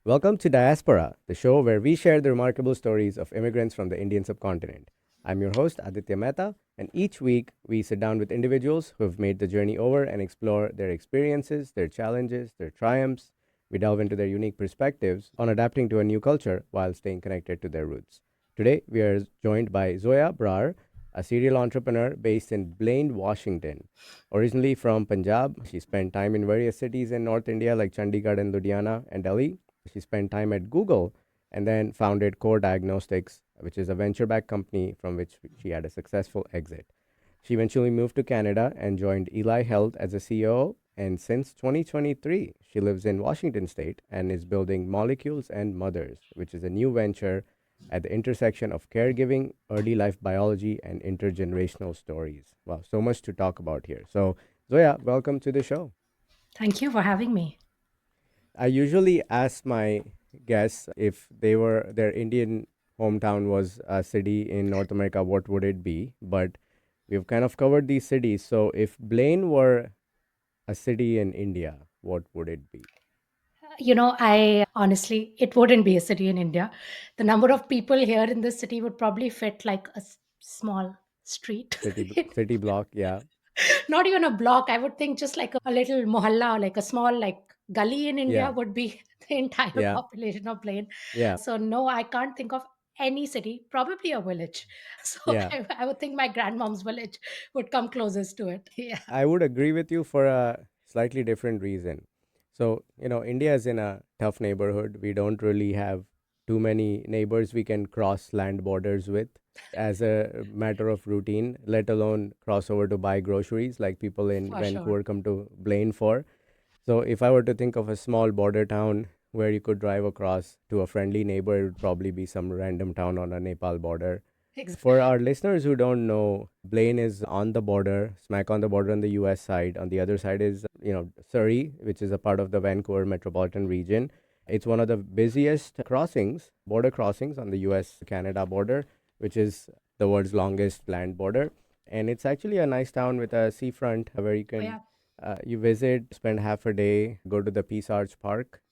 Welcome to Diasporaa, the show where we share the remarkable stories of immigrants from the Indian subcontinent. I'm your host, Aditya Mehta, and each week we sit down with individuals who have made the journey over and explore their experiences, their challenges, their triumphs. We delve into their unique perspectives on adapting to a new culture while staying connected to their roots. Today, we are joined by Zoya Brar, a serial entrepreneur based in Blaine, Washington. Originally from Punjab, she spent time in various cities in North India like Chandigarh and Ludhiana and Delhi. She spent time at Google and then founded Core Diagnostics, which is a venture backed company from which she had a successful exit. She eventually moved to Canada and joined Eli Health as a CEO. And since 2023, she lives in Washington state and is building Molecules and Mothers, which is a new venture at the intersection of caregiving, early life biology, and intergenerational stories. Wow, so much to talk about here. So, Zoya, welcome to the show. Thank you for having me. I usually ask my guests if their Indian hometown was a city in North America, what would it be? But we've kind of covered these cities. So if Blaine were a city in India, what would it be? I honestly, it wouldn't be a city in India. The number of people here in this city would probably fit like a small street. City block, yeah, Not even a block. I would think just like a little mohalla, like a small like gully in India yeah, would be the entire yeah, population of Plain. yeah, So no, I can't think of any city, probably a village. So yeah. I would think my grandmom's village would come closest to it. Yeah. I would agree with you for a slightly different reason. So, India is in a tough neighborhood. We don't really have too many neighbors we can cross land borders with as a matter of routine, let alone cross over to buy groceries like people in For sure. Vancouver come to Blaine for. So, if I were to think of a small border town where you could drive across to a friendly neighbor, it would probably be some random town on a Nepal border. For our listeners who don't know, Blaine is on the border, smack on the border on the US side. On the other side is, Surrey, which is a part of the Vancouver metropolitan region. It's one of the busiest border crossings on the US Canada border, which is the world's longest land border. And it's actually a nice town with a seafront where Oh yeah. you visit, spend half a day, go to the Peace Arch Park,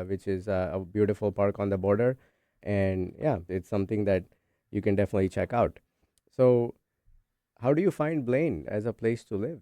which is a beautiful park on the border. And yeah, it's something that you can definitely check out. So, how do you find Blaine as a place to live?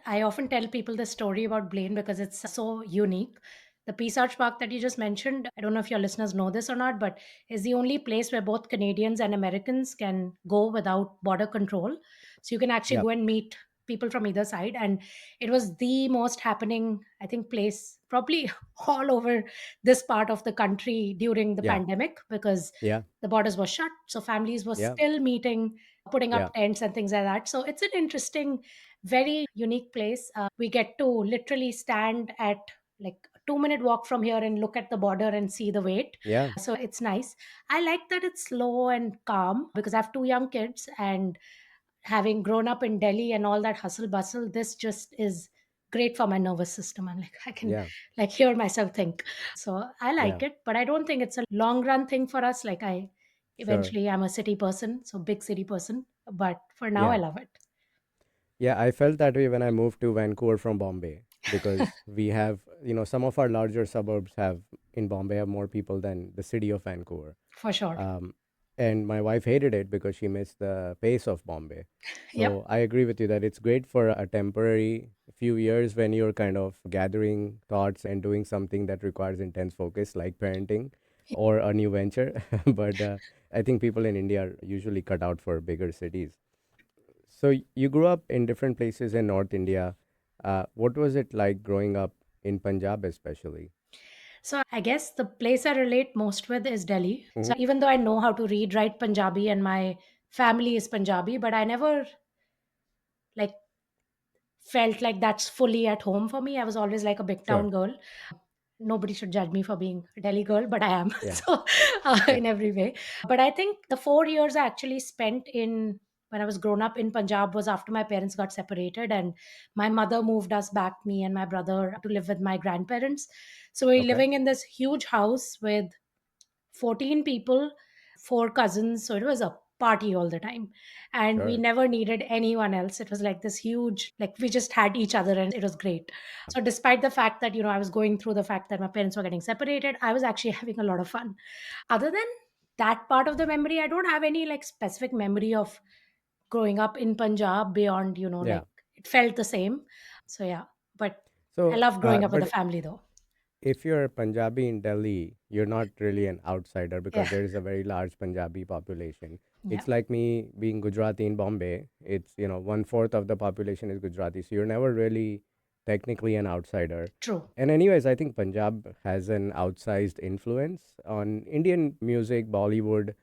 I often tell people the story about Blaine because it's so unique. The Peace Arch Park that you just mentioned, I don't know if your listeners know this or not, but is the only place where both Canadians and Americans can go without border control. So you can actually Yep. go and meet people from either side. And it was the most happening, I think, place probably all over this part of the country during the Yeah. pandemic because Yeah. the borders were shut. So families were Yeah. still meeting, putting Yeah. up tents and things like that. So it's an interesting, very unique place. We get to literally stand at like a 2 minute walk from here and look at the border and see the wait. Yeah. So it's nice. I like that it's slow and calm because I have two young kids, and having grown up in Delhi and all that hustle bustle, this just is great for my nervous system. And like I can Yeah. like hear myself think. So I Yeah. like it, but I don't think it's a long run thing for us. Like I Sure. eventually I'm a city person, so big city person. But for now I Yeah. love it. Yeah. I felt that way when I moved to Vancouver from Bombay because we have, some of our larger suburbs have in Bombay have more people than the city of Vancouver. For sure. Um, and my wife hated it because she missed the pace of Bombay. Yep. So I agree with you that it's great for a temporary few years when you're kind of gathering thoughts and doing something that requires intense focus, like parenting or a new venture. But I think people in India are usually cut out for bigger cities. So you grew up in different places in North India. What was it like growing up in Punjab, especially? So I guess the place I relate most with is Delhi. Hmm. So even though I know how to read, write Punjabi and my family is Punjabi, but I never like felt like that's fully at home for me. I was always like a big Sure. town girl. Nobody should judge me for being a Delhi girl, but I am. Yeah. So Yeah. in every way. But I think the 4 years I actually spent in when I was grown up in Punjab was after my parents got separated, and my mother moved us back, me and my brother, to live with my grandparents. So we're Okay. living in this huge house with 14 people, four cousins. So it was a party all the time, and we Sure. never needed anyone else. It was like this huge, like, we just had each other and it was great. So despite the fact that, I was going through the fact that my parents were getting separated, I was actually having a lot of fun. Other than that part of the memory, I don't have any like specific memory of growing up in Punjab beyond, Yeah. like, it felt the same. So yeah, but I So, love growing up with the but family though. if you're Punjabi in Delhi, you're not really an outsider because Yeah, there is a very large Punjabi population. yeah, It's like me being Gujarati in Bombay. It's, one fourth of the population is Gujarati. So you're never really technically an outsider. true, And, anyways, I think Punjab has an outsized influence on Indian music, Bollywood,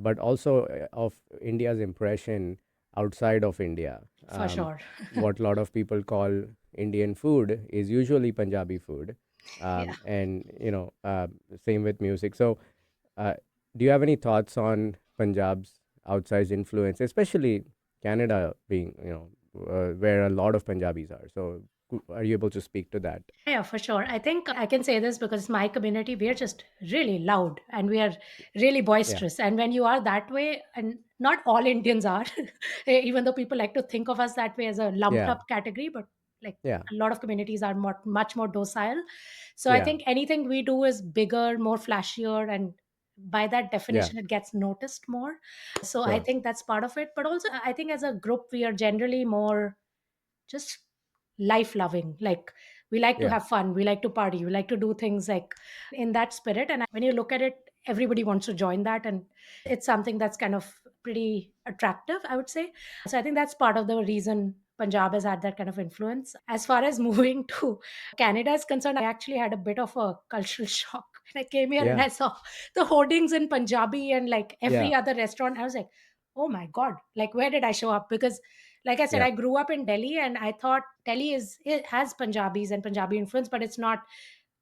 but also of India's impression outside of India. for sure. What a lot of people call Indian food is usually Punjabi food, Yeah. and same with music. So, uh, do you have any thoughts on Punjab's outsized influence, especially Canada being where a lot of Punjabis are? So, are you able to speak to that? Yeah, for sure. I think I can say this because my community, we are just really loud and we are really Yeah, boisterous. And when you are that way, and not all Indians are, even though people like to think of us that way as a lumped yeah, up category, but like yeah, a lot of communities are much more docile. So I yeah, think anything we do is bigger, more flashier, and by that yeah. definition, it gets noticed more. So I Sure. think that's part of it. But also, I think as a group, we are generally more just life loving. Like, we like to Yeah, have fun, we like to party, we like to do things like in that spirit. And when you look at it, everybody wants to join that, and it's something that's kind of pretty attractive, I would say. So I think that's part of the reason Punjab has had that kind of influence. As far as moving to Canada is concerned, I actually had a bit of a cultural shock when I came here and yeah, I saw the hoardings in Punjabi and like every yeah, other restaurant. I was like, oh my god, like, where did I show up? Because like I said, yeah, I grew up in Delhi and I thought Delhi it has Punjabis and Punjabi influence, but it's not.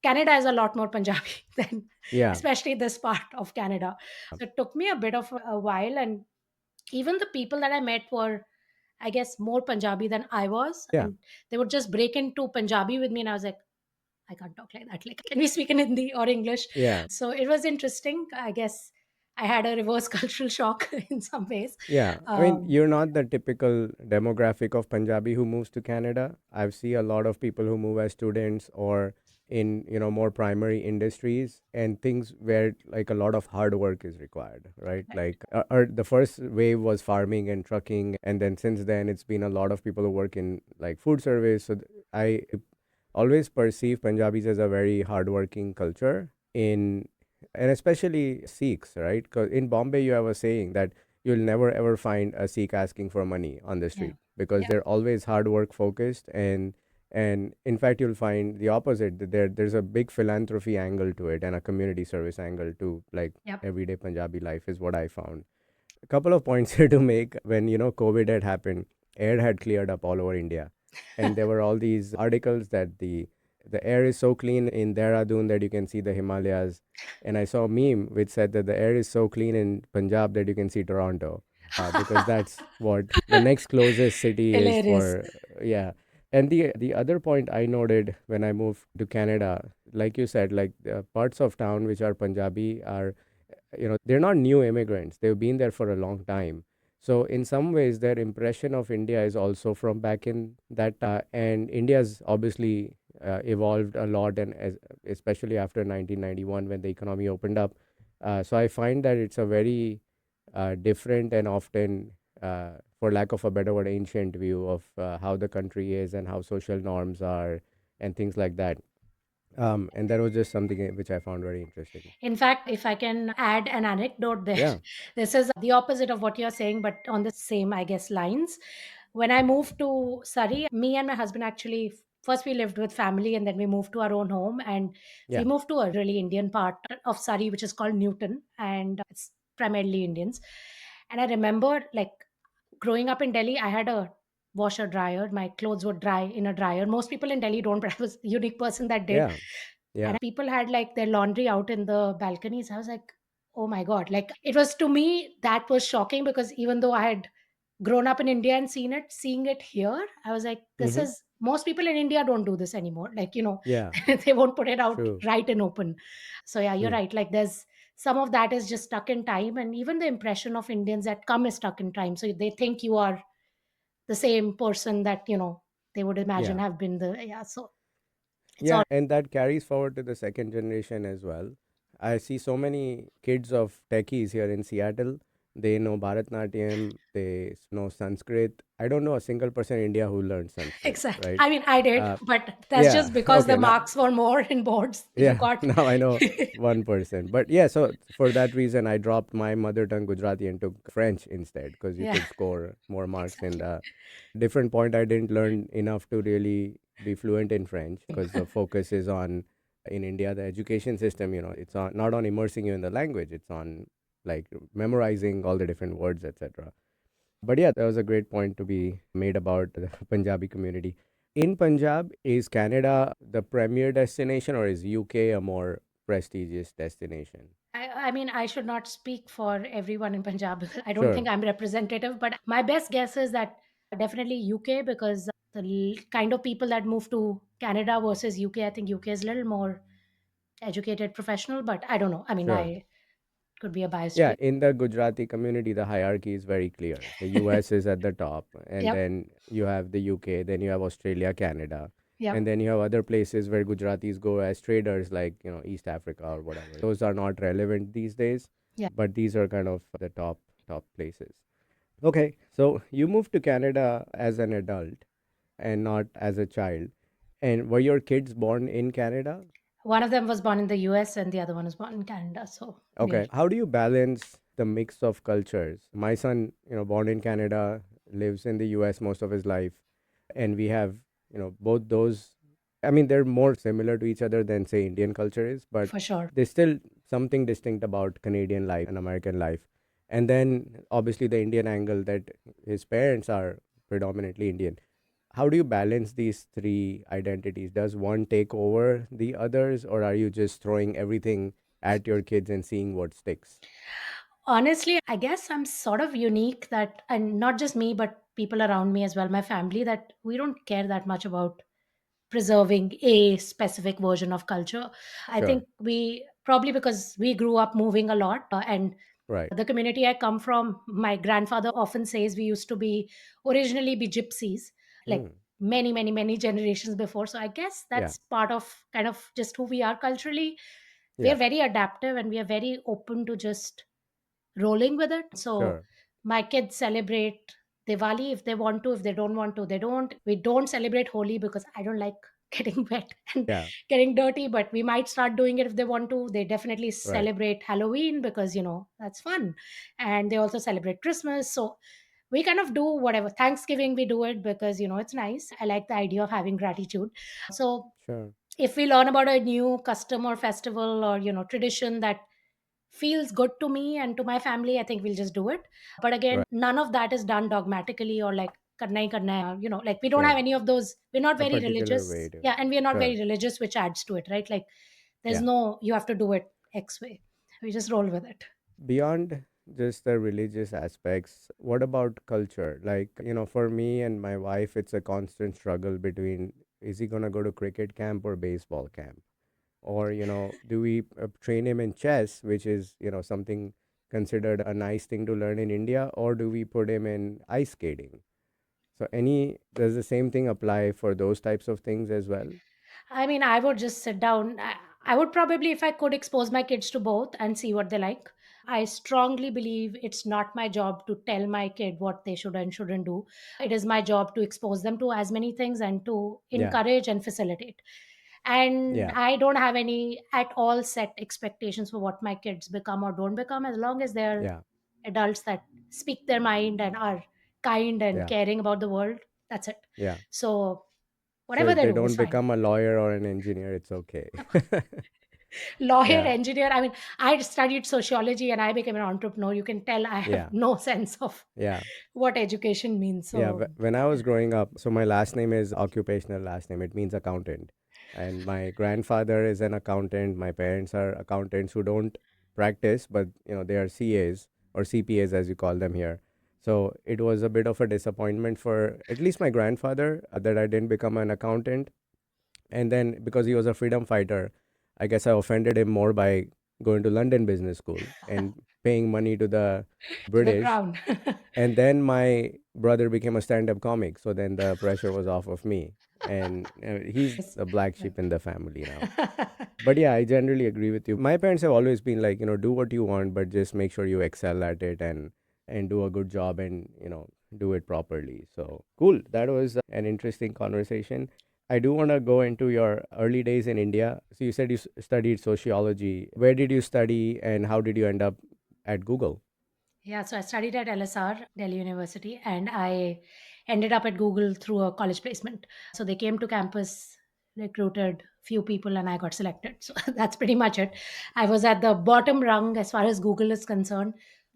Canada is a lot more Punjabi than yeah, especially this part of Canada. So it took me a bit of a while, and even the people that I met were, I guess, more Punjabi than I was, yeah, and they would just break into Punjabi with me, and I was like, I can't talk like that. Like, can we speak in Hindi or English? yeah. So it was interesting. I guess I had a reverse cultural shock in some ways. Yeah, I mean, Um, you're not the typical demographic of Punjabi who moves to Canada. I've seen a lot of people who move as students or in, more primary industries and things where like a lot of hard work is required, right? Like, the first wave was farming and trucking, and then since then it's been a lot of people who work in like food service. So I always perceive Punjabis as a very hardworking culture in, and especially Sikhs, right? Because in Bombay, you have a saying that you'll never ever find a Sikh asking for money on the yeah. street because they're always hard work focused, and in fact you'll find the opposite, that there's a big philanthropy angle to it and a community service angle to like Yep. everyday Punjabi life is what I found. A couple of points here to make. When COVID had happened, air had cleared up all over India, and there were all these articles that the air is so clean in Dehradun that you can see the Himalayas, and I saw a meme which said that the air is so clean in Punjab that you can see Toronto, because that's what the next closest city is Hilarious. for. Yeah. And the other point I noted when I moved to Canada, like you said, like the parts of town which are Punjabi are, they're not new immigrants, they've been there for a long time. So in some ways their impression of India is also from back in that and India's obviously evolved a lot, and especially after 1991 when the economy opened up. So I find that it's a very different and often, for lack of a better word, ancient view of how the country is and how social norms are and things like that. And that was just something which I found very interesting. In fact, if I can add an anecdote there, Yeah, this is the opposite of what you're saying, but on the same, I guess, lines. When I moved to Surrey, me and my husband actually, first we lived with family and then we moved to our own home. And we yeah, moved to a really Indian part of Surrey, which is called Newton, and it's primarily Indians. And I remember, like, growing up in Delhi, I had a washer dryer. My clothes would dry in a dryer. Most people in Delhi don't, but I was the unique person that did. yeah, And yeah. people had like their laundry out in the balconies. I was like, oh my God. Like, it was, to me, that was shocking because even though I had grown up in India and seen it, seeing it here, I was like, this Mm-hmm. is, most people in India don't do this anymore. Like, Yeah, they won't put it out true. right and open. So yeah, you're Mm. right. Like, there's some of that is just stuck in time, and even the impression of Indians that come is stuck in time, so they think you are the same person that they would imagine Yeah. have been the, yeah, so it's all Yeah, and that carries forward to the second generation as well. I see so many kids of techies here in Seattle. They know Bharatnatyam, they know Sanskrit. I don't know a single person in India who learned Sanskrit, exactly. right? I mean, I did, Uh, but that's yeah, just because the okay, now, marks were more in boards. You yeah, got now I know one person. But yeah, so for that reason, I dropped my mother tongue Gujarati and took French instead because you yeah, could score more marks in exactly. the different point. I didn't learn enough to really be fluent in French because the focus is on, in India, the education system, it's on not on immersing you in the language, it's on like memorizing all the different words, etc. But yeah, that was a great point to be made about the Punjabi community. In Punjab, is Canada the premier destination or is UK a more prestigious destination? I mean, I should not speak for everyone in Punjab because I don't think Sure, I'm representative, but my best guess is that definitely UK, because the kind of people that move to Canada versus UK, I think UK is a little more educated professional, but I don't know. I mean, sure. I could be a biased Yeah, reader. in the Gujarati community, the hierarchy is very clear. The US is at the top, and Yep. then you have the UK, then you have Australia, Canada, and Yep. then you have other places where Gujaratis go as traders, like, East Africa or whatever. Those are not relevant these days, Yeah. but these are kind of the top places. Okay, so you moved to Canada as an adult and not as a child. And were your kids born in Canada? One of them was born in the US and the other one was born in Canada. So we are Okay. How do you balance the mix of cultures? My son, born in Canada, lives in the US most of his life, and we have, both those. I mean, they're more similar to each other than, say, Indian culture is, but for sure. there's still something distinct about Canadian life and American life. And then obviously the Indian angle that his parents are predominantly Indian. How do you balance these three identities? Does one take over the others, or are you just throwing everything at your kids and seeing what sticks? Honestly, I guess I'm sort of unique that, and not just me, but people around me as well, my family, that we don't care that much about preserving a specific version of culture. I Sure. think we probably, because we grew up moving a lot, and Right. the community I come from, my grandfather often says we used to be originally be gypsies, like Mm. many, many, many generations before. So I guess Yeah. that's part of kind of just who we are culturally. We are Yeah. very adaptive and we are very open to just rolling with it. So Sure. my kids celebrate Diwali if they want to. If they don't want to, they don't. We don't celebrate Holi because I don't like getting wet and Yeah. getting dirty, but we might start doing it if they want to. They definitely Right. celebrate Halloween because, that's fun. And they also celebrate Christmas. So we kind of do whatever. Thanksgiving, we do it because, it's nice. I like the idea of having gratitude. So Sure. if we learn about a new custom or festival or, tradition that feels good to me and to my family, I think we'll just do it. But again, Right. none of that is done dogmatically or like karna hi karna hai, like we don't have Sure. any of those. We're not A very particular way religious. to. Yeah, and we're not Sure. very religious, which adds to it, right? Like there's Yeah. no you have to do it X way. We just roll with it. Beyond just the religious aspects, what about culture? Like, for me and my wife, it's a constant struggle between, is he going to go to cricket camp or baseball camp? Or, do we train him in chess, which is, something considered a nice thing to learn in India, or do we put him in ice skating? So, does the same thing apply for those types of things as well? I mean, I would just sit down. I would probably, if I could, expose my kids to both and see what they like. I strongly believe it's not my job to tell my kid what they should and shouldn't do. It is my job to expose them to as many things and to Yeah. encourage and facilitate. And Yeah. I don't have any at all set expectations for what my kids become or don't become, as long as they're Yeah. adults that speak their mind and are kind and Yeah. caring about the world. That's it. Yeah. So So whatever if they they do is don't fine. become a lawyer or an engineer, it's okay. Lawyer, Yeah. engineer. I mean, I studied sociology and I became an entrepreneur. You can tell I have Yeah. no sense of Yeah. what education means. Yeah, So, when I yeah. was growing up, so my last name is occupational last name. It means accountant. And my grandfather is an accountant. My parents are accountants who don't practice, but they are CAs or CPAs as you call them here. So it was a bit of a disappointment for at least my grandfather that I didn't become an accountant. And then because he was a freedom fighter, I guess I offended him more by going to London Business School and paying money to the To the British. crown. And then my brother became a stand-up comic, so then the pressure was off of me, and he's Yes. the black Yeah. sheep in the family now. But yeah, I generally agree with you. My parents have always been like, do what you want, but just make sure you excel at it and do a good job and do it properly. So cool. That was an interesting conversation. I do want to go into your early days in India. So you said you studied sociology. Where did you study, and how did you end up at Google? Yeah, so I studied at LSR, Delhi University, and I ended up at Google through a college placement. So they came to campus, recruited few people, and I got selected. So that's pretty much it. I was at the bottom rung as far as Google is concerned.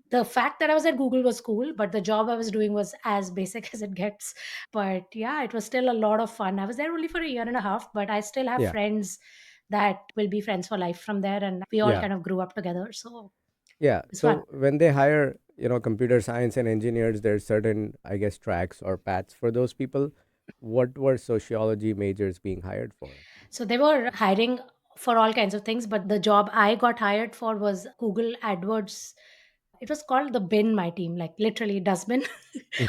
The fact that I was at Google was cool, but the job I was doing was as basic as it gets. But yeah, it was still a lot of fun. I was there only for a year and a half, but I still have Yeah. friends that will be friends for life from there, and we all Yeah. kind of grew up together. So Yeah. it's fun. So when they hire, computer science and engineers, there's certain, I guess, tracks or paths for those people. What were sociology majors being hired for? So they were hiring for all kinds of things, but the job I got hired for was Google AdWords. It was called the bin, my team, like literally dustbin.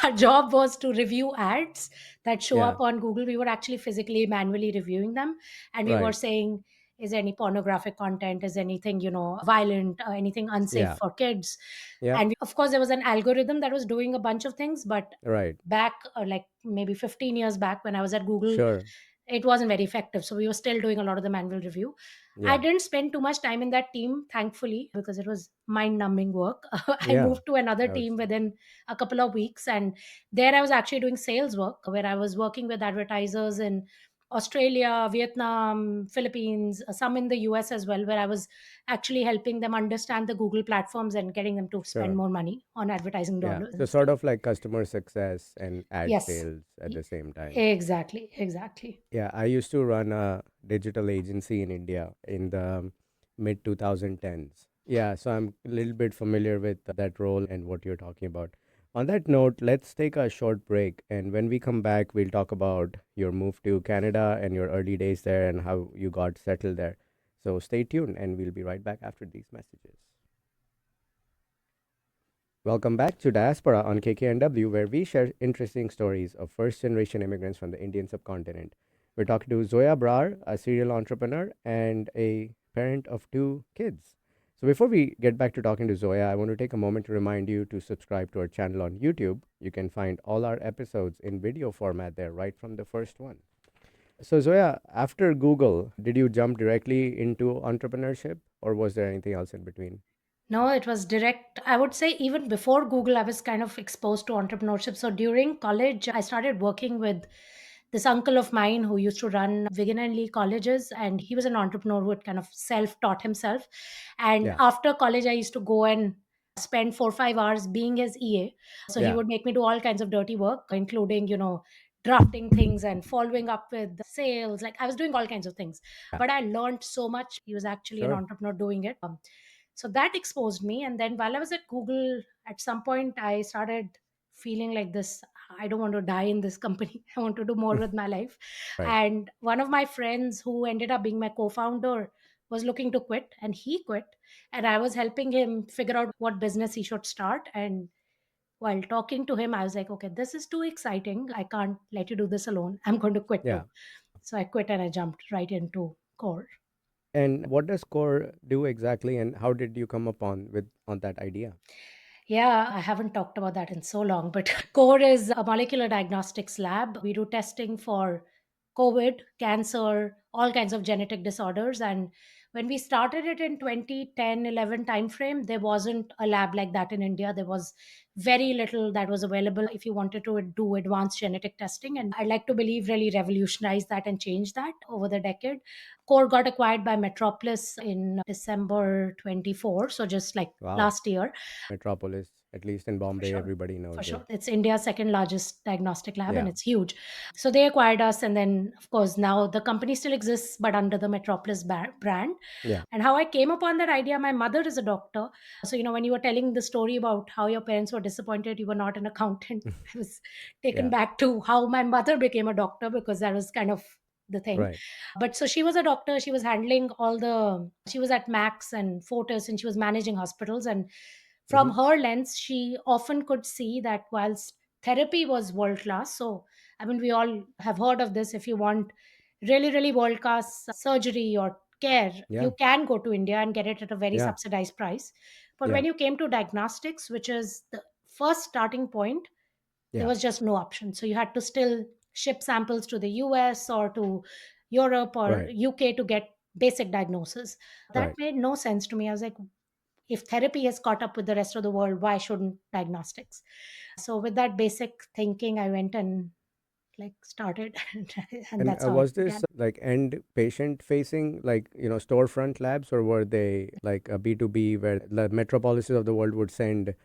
Our job was to review ads that show Yeah. up on Google. We were actually physically, manually reviewing them. And we were Right. saying, is there any pornographic content? Is anything, violent, anything unsafe Yeah. for kids? Yeah. And of course, there was an algorithm that was doing a bunch of things. But Right. back, like maybe 15 years back when I was at Google, Sure. it wasn't very effective. So we were still doing a lot of the manual review. I Yeah. didn't spend too much time in that team, thankfully, because it was mind numbing work. I Yeah. moved to another I would team say. within a couple of weeks. And there I was actually doing sales work where I was working with advertisers in Australia, Vietnam, Philippines, some in the US as well, where I was actually helping them understand the Google platforms and getting them to spend Sure. more money on advertising Yeah. dollars So and sort stuff. of like customer success and ad Yes. sales at Y- the same time. Exactly. Exactly. Yeah, I used to run a digital agency in India in the mid 2010s. Yeah, so I'm a little bit familiar with that role and what you're talking about. On that note, let's take a short break. And when we come back, we'll talk about your move to Canada and your early days there and how you got settled there. So stay tuned, and we'll be right back after these messages. Welcome back to Diaspora on KKNW, where we share interesting stories of first generation immigrants from the Indian subcontinent. We're talking to Zoya Brar, a serial entrepreneur and a parent of two kids. So, before we get back to talking to Zoya, I want to take a moment to remind you to subscribe to our channel on YouTube. You can find all our episodes in video format there, right from the first one. So, Zoya, after Google, did you jump directly into entrepreneurship, or was there anything else in between? No, it was direct. I would say even before Google, I was kind of exposed to entrepreneurship. So during college, I started working with this uncle of mine who used to run beginnerly colleges, and he was an entrepreneur who had kind of self taught himself. And Yeah, after college, I used to go and spend 4 or 5 hours being his EA. So he yeah, would make me do all kinds of dirty work, including, drafting things and following up with sales. Like I was doing all kinds of things, yeah, but I learned so much. He was actually an sure. entrepreneur doing it. So that exposed me. And then while I was at Google, at some point, I started feeling like this. I don't want to die in this company. I want to do more with my life. Right. And one of my friends who ended up being my co founder was looking to quit, and he quit. And I was helping him figure out what business he should start. And while talking to him, I was like, okay, this is too exciting. I can't let you do this alone. I'm going to quit Yeah. too. So I quit and I jumped right into Core. And what does Core do exactly, and how did you come upon with on that idea? Yeah, I haven't talked about that in so long, but Core is a molecular diagnostics lab. We do testing for COVID, cancer, all kinds of genetic disorders. And when we started it in 2010-11 timeframe, there wasn't a lab like that in India. There was very little that was available if you wanted to do advanced genetic testing. And I'd like to believe really revolutionized that and change that over the decade. Core got acquired by Metropolis in December 24, so just like Wow. last year. Metropolis, at least in For Bombay, sure. everybody For knows it. sure. It's India's second largest diagnostic lab and Yeah. it's huge. So they acquired us. And then, of course, now the company still exists, but under the Metropolis brand. Yeah. And how I came upon that idea, my mother is a doctor. So, when you were telling the story about how your parents were disappointed you were not an accountant, I was taken Yeah. back to how my mother became a doctor because that was kind of the thing. Right. But so she was a doctor, she was handling all the, she was at Max and Fortis, and she was managing hospitals. And from Mm-hmm. her lens, she often could see that whilst therapy was world class, so I mean, we all have heard of this. If you want really, really world class surgery or care, Yeah. you can go to India and get it at a very Yeah. subsidized price. But Yeah. when you came to diagnostics, which is the first starting point, there Yeah. was just no option. So you had to still ship samples to the US or to Europe or Right. UK to get basic diagnosis. That Right. made no sense to me. I was like, if therapy has caught up with the rest of the world, why shouldn't diagnostics? So with that basic thinking, I went and like started, and And that's how it was this began. like end patient facing, like, storefront labs, or were they like a B2B where the metropolises of the world would send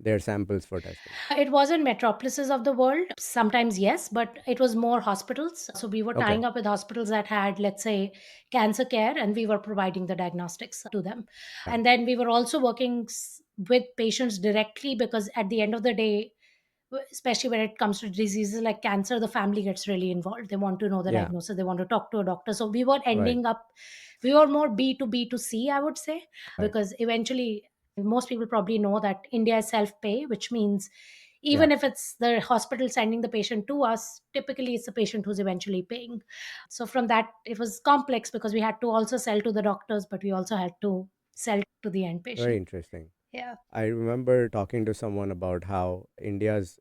their samples for testing? It wasn't metropolises of the world. Sometimes, yes, but it was more hospitals. So we were Okay. tying up with hospitals that had, let's say, cancer care, and we were providing the diagnostics to them. Yeah. And then we were also working with patients directly, because at the end of the day, especially when it comes to diseases like cancer, the family gets really involved. They want to know the Yeah. diagnosis, they want to talk to a doctor. So we were Right. ending up, we were more B2B2C, I would say, Right. because eventually most people probably know that India is self pay, which means Yeah. even if it's the hospital sending the patient to us, typically it's the patient who's eventually paying. So from that, it was complex because we had to also sell to the doctors, but we also had to sell to the end Very patient. interesting. Yeah, I remember talking to someone about how India's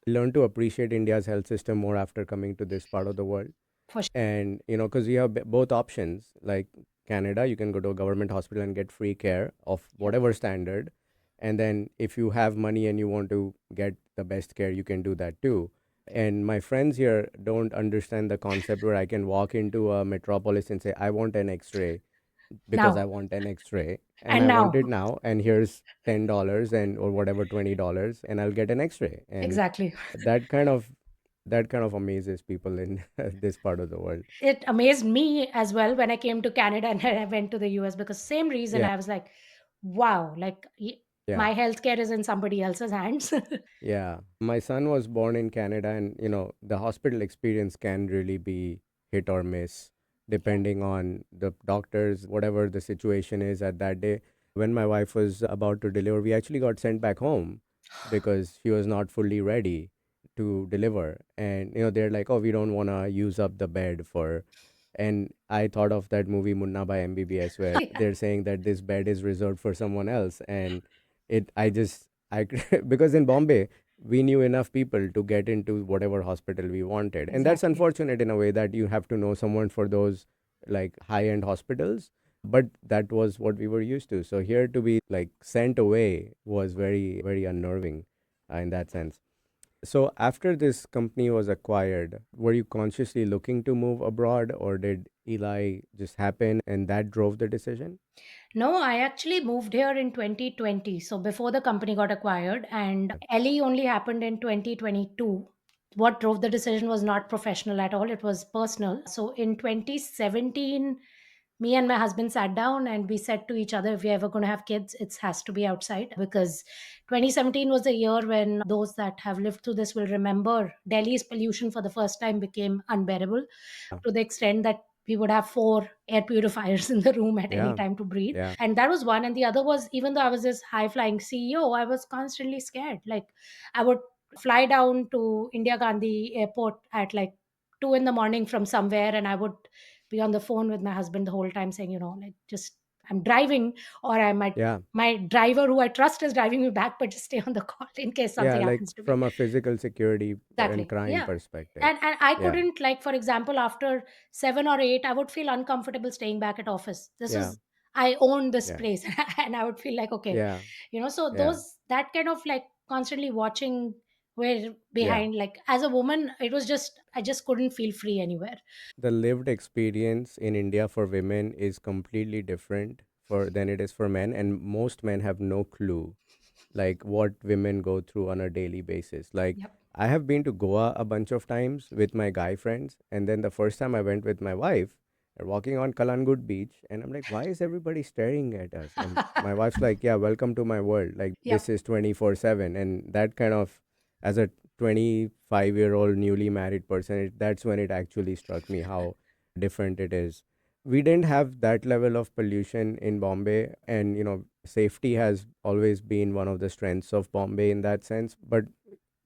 learned to appreciate India's health system more after coming to this part of the world. for sure. And, because you have both options, like Canada, you can go to a government hospital and get free care of Yep. whatever standard. And then if you have money and you want to get the best care, you can do that too. And my friends here don't understand the concept where I can walk into a metropolis and say, I want an x-ray because I Now, want an x-ray and and I want now, it now, and here's $10 and or whatever, $20, and I'll get an x-ray. And exactly. that kind of that kind of amazes people in this part of the world. It amazed me as well when I came to Canada and I went to the US, because same reason. Yeah. I was like, wow, like Yeah. my healthcare is in somebody else's hands. Yeah. My son was born in Canada, and the hospital experience can really be hit or miss Yeah. depending on the doctors, whatever the situation is at that day. When my wife was about to deliver, we actually got sent back home because she was not fully ready to deliver. And they're like, "Oh, we don't want to use up the bed for." And I thought of that movie Munna by MBBS where Yeah, they're saying that this bed is reserved for someone else, and I because in Bombay we knew enough people to get into whatever hospital we wanted, and that's exactly. unfortunate in a way that you have to know someone for those like high end hospitals, but that was what we were used to. So here to be like sent away was very very unnerving in that sense. So after this company was acquired, were you consciously looking to move abroad, or did Eli just happen and that drove the decision? No, I actually moved here in 2020. So before the company got acquired, and Ellie only happened in 2022. What drove the decision was not professional at all, it was personal. So in 2017, me and my husband sat down and we said to each other, if we're ever going to have kids, it has to be outside, because 2017 was the year when those that have lived through this will remember Delhi's pollution for the first time became unbearable, Yeah. to the extent that we would have 4 air purifiers in the room at any Yeah. time to breathe. Yeah. And that was one. And the other was, even though I was this high flying CEO, I was constantly scared. Like, I would fly down to India Gandhi airport at like 2 in the morning from somewhere, and I would be on the phone with my husband the whole time saying, like, just I'm driving, or I might, Yeah. my driver who I trust is driving me back, but just stay on the call in case Yeah, something like happens to me. from a physical security and Exactly. crime Yeah. perspective. And I Yeah. couldn't, like, for example, after 7 or 8, I would feel uncomfortable staying back at office. This Yeah. was, I own this Yeah. place, and I would feel like, okay, Yeah. so Yeah. those, that kind of like constantly watching where Yeah. behind, like as a woman, it was just, I just couldn't feel free anywhere. The lived experience in India for women is completely different for than it is for men, and most men have no clue like what women go through on a daily basis. Like Yep. I have been to Goa a bunch of times with my guy friends, and then the first time I went with my wife, we're walking on Kalangut beach, and I'm like, why is everybody staring at us? And my wife's like, yeah, welcome to my world. Like this Yep. is 24/7, and that kind of, as a 25-year-old newly married person, that's when it actually struck me how different it is. We didn't have that level of pollution in Bombay, and safety has always been one of the strengths of Bombay in that sense. But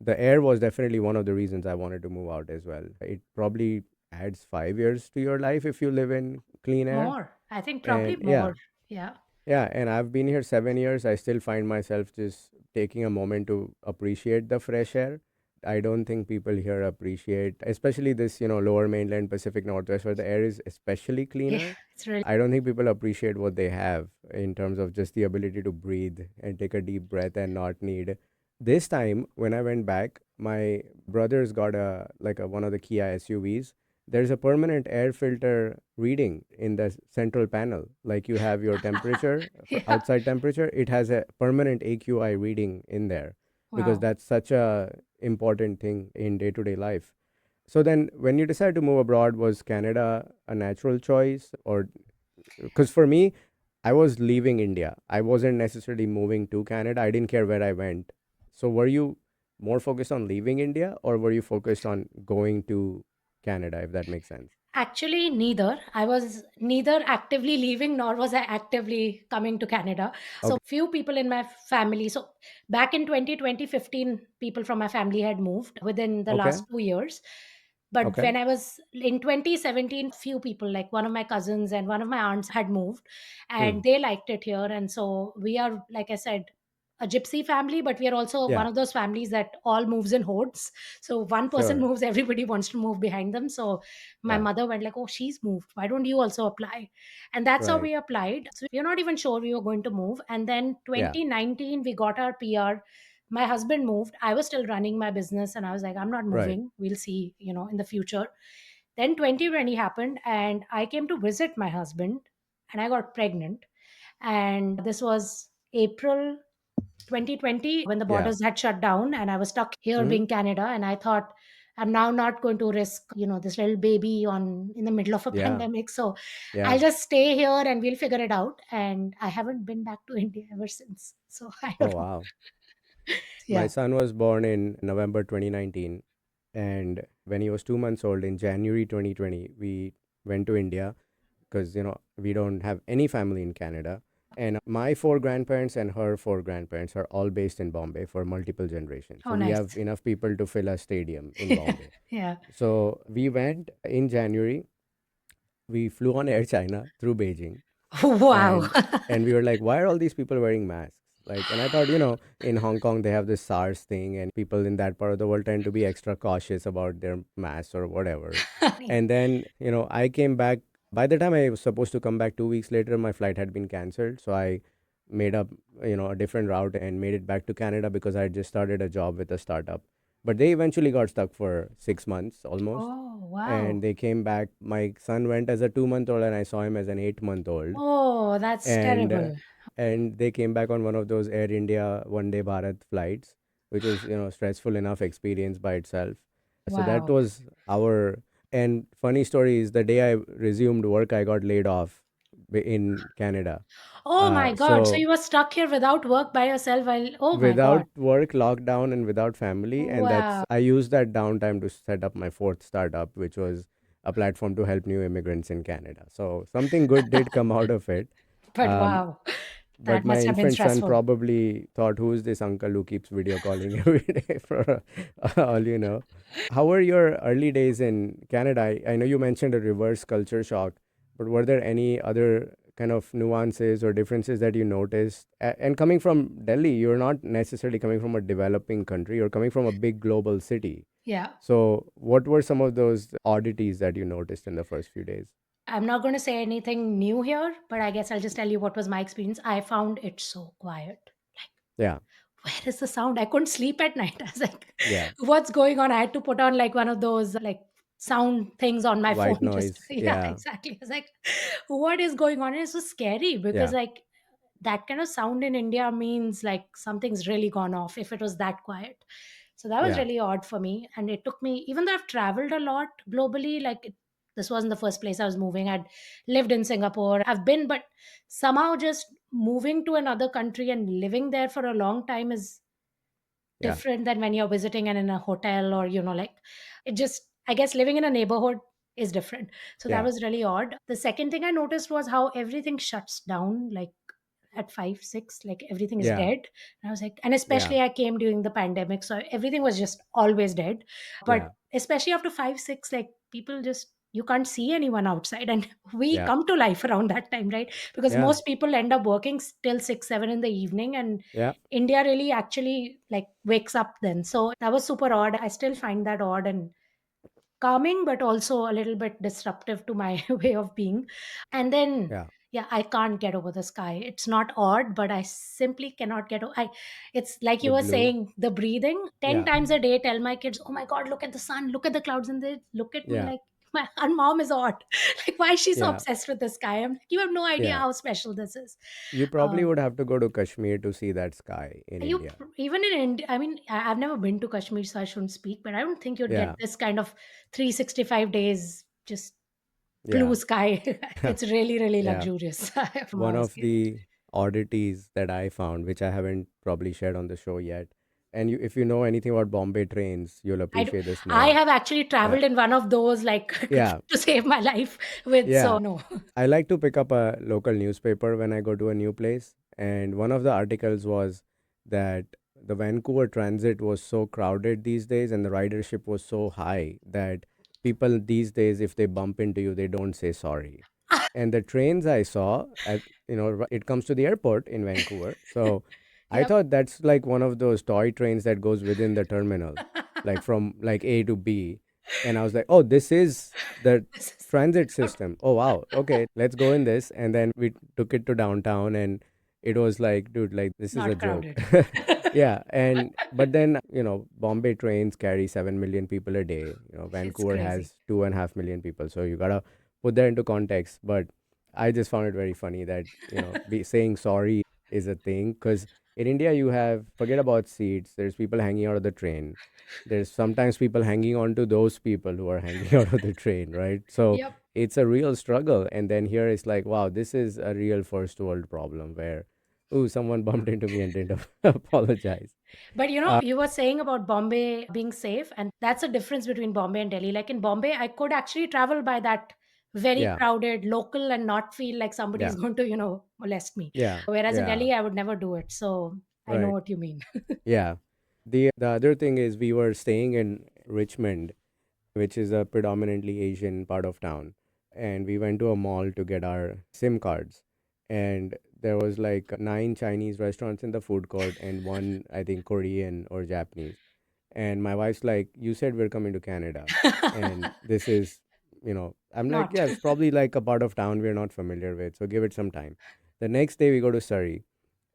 the air was definitely one of the reasons I wanted to move out as well. It probably adds 5 years to your life if you live in clean air. More. I think probably And yeah, more. Yeah. yeah, and I've been here 7 years. I still find myself just taking a moment to appreciate the fresh air. I don't think people here appreciate, especially this, lower mainland Pacific Northwest, where the air is especially Yeah. cleaner. It's really. I don't think people appreciate what they have in terms of just the ability to breathe and take a deep breath and not need. This time, when I went back, my brother's got one of the Kia SUVs. There's a permanent air filter reading in the central panel. Like you have your temperature, Yeah. outside temperature, it has a permanent AQI reading in there because Wow. that's such a important thing in day-to-day life. So then when you decide to move abroad, was Canada a natural choice? Or because for me, I was leaving India. I wasn't necessarily moving to Canada. I didn't care where I went. So were you more focused on leaving India, or were you focused on going to Canada, if that makes sense? Actually, neither. I was neither actively leaving nor was I actively coming to Canada. So, Okay. few people in my family. So, back in 2020, 15 people from my family had moved within the Okay. last 2 years. But Okay. when I was in 2017, few people, like one of my cousins and one of my aunts, had moved and Hmm. they liked it here. And so, we are, like I said, a gypsy family, but we are also one Yeah. of those families that all moves in hordes. So one person Sure. moves, everybody wants to move behind them. So my Yeah. mother went like, oh, she's moved, why don't you also apply? And that's how Right. we applied. So we're not even sure we were going to move. And then Yeah. 2019 we got our PR. My husband moved, I was still running my business, and I was like, I'm not Right. moving, we'll see, in the future. Then 2020 happened and I came to visit my husband and I got pregnant. And this was April 2020 when the Yeah. borders had shut down and I was stuck here Hmm. being Canada. And I thought, I'm now not going to risk, this little baby on in the middle of a Yeah. pandemic. So I'll Yeah. just stay here and we'll figure it out. And I haven't been back to India ever since. So I Oh, don't know. wow. My Yeah. son was born in November 2019. And when he was 2 months old in January 2020, we went to India because, we don't have any family in Canada. And my four grandparents and her four grandparents are all based in Bombay for multiple generations. Oh, So we nice. have enough people to fill a stadium in Bombay. Yeah. So we went in January. We flew on Air China through Beijing, Wow. and we were like, why are all these people wearing masks? Like, and I thought, in Hong Kong they have this SARS thing, and people in that part of the world tend to be extra cautious about their masks or whatever. And then, I came back. By the time I was supposed to come back 2 weeks later, my flight had been cancelled. So I made up, a different route and made it back to Canada because I had just started a job with a startup. But they eventually got stuck for 6 months almost. Oh, wow. And they came back. My son went as a 2 month old, and I saw him as an 8 month old. Oh, that's And terrible. they came back on one of those Air India One Day Bharat flights, which was stressful enough experience by itself. So that Wow. was our. And funny story is the day I resumed work, I got laid off in Canada. Oh my God. So So you were stuck here without work by yourself while, oh my without God. work, lockdown, and without family, and that's Wow. I used that downtime to set up my fourth startup, which was a platform to help new immigrants in Canada. So something good did come out of it. But Um, wow, but that my must have been infant son stressful. probably thought, who is this uncle who keeps video calling every day for all you know? How were your early days in Canada? I know you mentioned a reverse culture shock, but were there any other kind of nuances or differences that you noticed? And coming from Delhi, you're not necessarily coming from a developing country, you're coming from a big global city. Yeah. So, what were some of those oddities that you noticed in the first few days? I'm not going to say anything new here, but I guess I'll just tell you what was my experience. I found it so quiet. Like, Yeah, where is the sound? I couldn't sleep at night. I was like, yeah, what's going on? I had to put on like one of those like sound things on my phone. white Just, noise. yeah, Yeah, exactly. I was like, what is going on? And it's so scary because yeah, like that kind of sound in India means like something's really gone off if it was that quiet. So that was yeah. really odd for me. And it took me, even though I've traveled a lot globally, this wasn't the first place I was moving. I'd lived in Singapore. I've been, but somehow just moving to another country and living there for a long time is Yeah. different than when you're visiting and in a hotel, or like, it just, I guess, living in a neighborhood is different. So that Yeah. was really odd. The second thing I noticed was how everything shuts down, like at 5 6, like everything is Yeah. dead. And I was like, and Yeah. especially I came during the pandemic, so everything was just always dead. But Yeah. especially after 5 6, like people just, you can't see anyone outside, and we Yeah. come to life around that time, right? Because Yeah. most people end up working till 6 7 in the evening, and Yeah. India really actually like wakes up then. So that was super odd. I still find that odd and calming, but also a little bit disruptive to my way of being. And then, Yeah. yeah, I can't get over the sky. It's not odd, but I simply cannot get over. It's like you The were blue. saying, the breathing. 10 Yeah. times a day, tell my kids, "Oh my God, look at the sun, look at the clouds," and they look at me Yeah. like, "My our mom is odd. Like, why is she so Yeah. obsessed with the sky?" I'm like, "You have no idea Yeah. how special this is." You Uh, probably would have to go to Kashmir to see that sky in India. even in India, I mean, I've never been to Kashmir, so I shouldn't speak, but I don't think you'd get Yeah. this kind of 365 days just blue Yeah. sky. It's really, really Yeah. luxurious from One our of scale. the oddities that I found, which I haven't probably shared on the show yet, and you, if you know anything about Bombay trains, you'll I, do, appreciate this I more. have actually Yeah. traveled in one of those, like, Yeah. to save my life with, Yeah. so no. I like to pick up a local newspaper when I go to a new place. And one of the articles was that the Vancouver transit was so crowded these days and the ridership was so high that people these days, if they bump into you, they don't say sorry. And the trains I saw at, it comes to the airport in Vancouver. So I Yep. thought that's like one of those toy trains that goes within the terminal, like from like A to B. And I was like, oh, this is the This is transit not system. Oh, wow. Okay, let's go in this. And then we took it to downtown and it was like, dude, like this is a not joke. crowded. Yeah. And, but then, Bombay trains carry 7 million people a day. It's Vancouver crazy. has 2.5 million people. So you got to put that into context. But I just found it very funny that, saying sorry is a thing. Because in India, you have, forget about seats, there's people hanging out of the train. There's sometimes people hanging on to those people who are hanging out of the train, right? So Yep. it's a real struggle. And then here it's like, wow, this is a real first world problem where, ooh, someone bumped into me and didn't apologize. But Uh, you were saying about Bombay being safe, and that's a difference between Bombay and Delhi. Like in Bombay, I could actually travel by that very yeah, crowded local and not feel like somebody is yeah, going to, molest me. yeah, Whereas in yeah, Delhi, I would never do it. So I know right. what you mean. Yeah. The other thing is we were staying in Richmond, which is a predominantly Asian part of town. And we went to a mall to get our SIM cards. And there was like 9 Chinese restaurants in the food court and one, I think, Korean or Japanese. And my wife's like, you said we're coming to Canada. And this is, I'm like, Not. yeah, it's probably like a part of town we're not familiar with. So give it some time. The next day we go to Surrey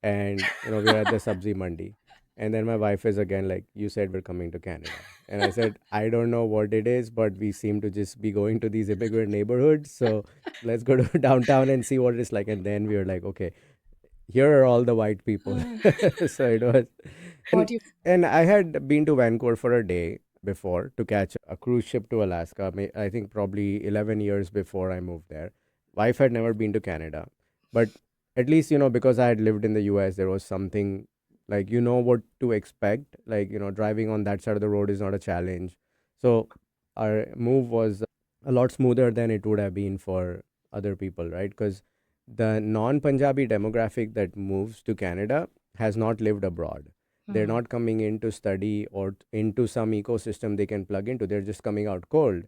and we're at the sabzi mandi, and then my wife is again like, you said we're coming to Canada, and I said, I don't know what it is, but we seem to just be going to these immigrant neighborhoods, so let's go to downtown and see what it's like. And then we were like, okay, here are all the white people. So it was, What and you and I had been to Vancouver for a day before to catch a cruise ship to Alaska. I think probably 11 years before I moved there. Wife had never been to Canada, but at least because I had lived in the US, there was something like what to expect. Like driving on that side of the road is not a challenge. So our move was a lot smoother than it would have been for other people, right? Because the non-Punjabi demographic that moves to Canada has not lived abroad. They're Hmm. not coming in to study or into some ecosystem they can plug into. They're just coming out cold.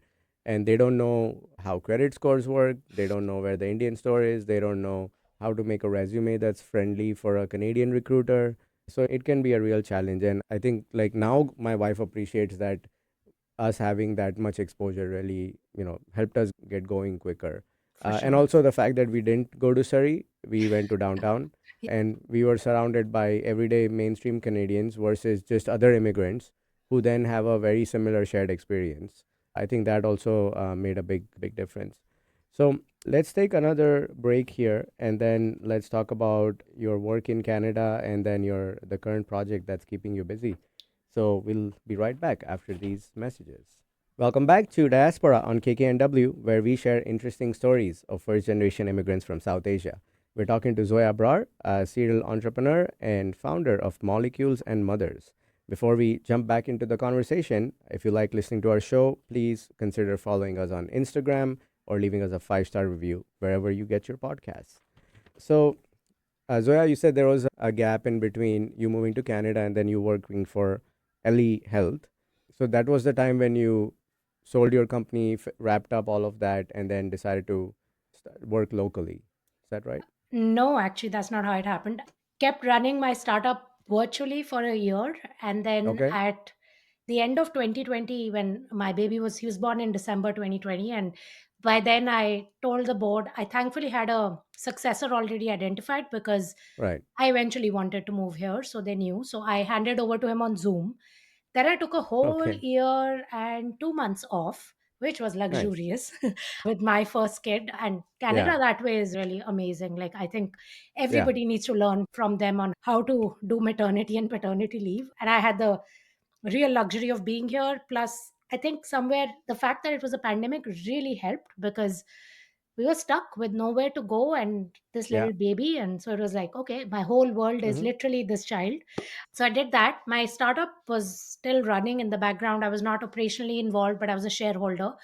And they don't know how credit scores work. They don't know where the Indian store is. They don't know how to make a resume that's friendly for a Canadian recruiter. So it can be a real challenge. And I think like now my wife appreciates that us having that much exposure really, helped us get going quicker. For And sure. also the fact that we didn't go to Surrey, we went to downtown Yeah. and we were surrounded by everyday mainstream Canadians versus just other immigrants who then have a very similar shared experience. I think that also made a big difference. So let's take another break here and then let's talk about your work in Canada and then the current project that's keeping you busy. So we'll be right back after these messages. Welcome back to Diaspora on KKNW, where we share interesting stories of first generation immigrants from South Asia. We're talking to Zoya Brar, a serial entrepreneur and founder of Molecules and Mothers. Before we jump back into the conversation, if you like listening to our show, please consider following us on Instagram or leaving us a 5-star review wherever you get your podcasts. So, Zoya, you said there was a gap in between you moving to Canada and then you working for Ellie Health. So that was the time when you sold your company, wrapped up all of that, and then decided to work locally. Is that right? No, actually, that's not how it happened. Kept running my startup virtually for a year. And then Okay. at the end of 2020, when my baby he was born in December 2020. And by then I told the board, I thankfully had a successor already identified because Right. I eventually wanted to move here. So they knew. So I handed over to him on Zoom. Then I took a whole Okay. year and 2 months off, which was Nice. luxurious with my first kid. And Yeah. Canada that way is really amazing. Like, I think Yeah. everybody needs to learn from them on how to do maternity and paternity leave. And I had the real luxury of being here. Plus, I think somewhere the fact that it was a pandemic really helped because we were stuck with nowhere to go and this Yeah. little baby. And so it was like, okay, my whole world is Mm-hmm. literally this child. So I did that. My startup was still running in the background. I was not operationally involved, but I was a shareholder.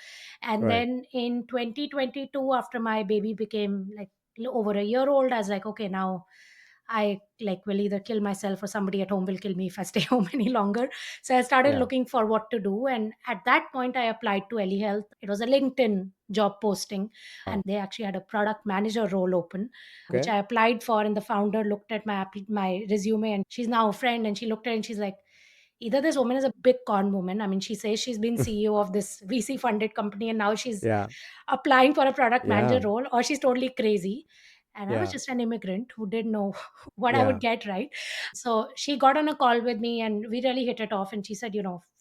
And Right. then in 2022, after my baby became like over a year old, I was like, okay, now I like will either kill myself or somebody at home will kill me if I stay home any longer. So I started Yeah. looking for what to do. And at that point, I applied to Health. It was a LinkedIn job posting, and they actually had a product manager role open, which Okay. I applied for. And the founder looked at my resume, and she's now a friend. And she looked at it and she's like, either this woman is a big con woman. I mean, she says she's been CEO of this VC funded company and now she's Yeah. applying for a product manager Yeah. role, or she's totally crazy. And I was Yeah. just an immigrant who didn't know what I would Yeah. get, right? So she got on a call with me and we really hit it off. And she said,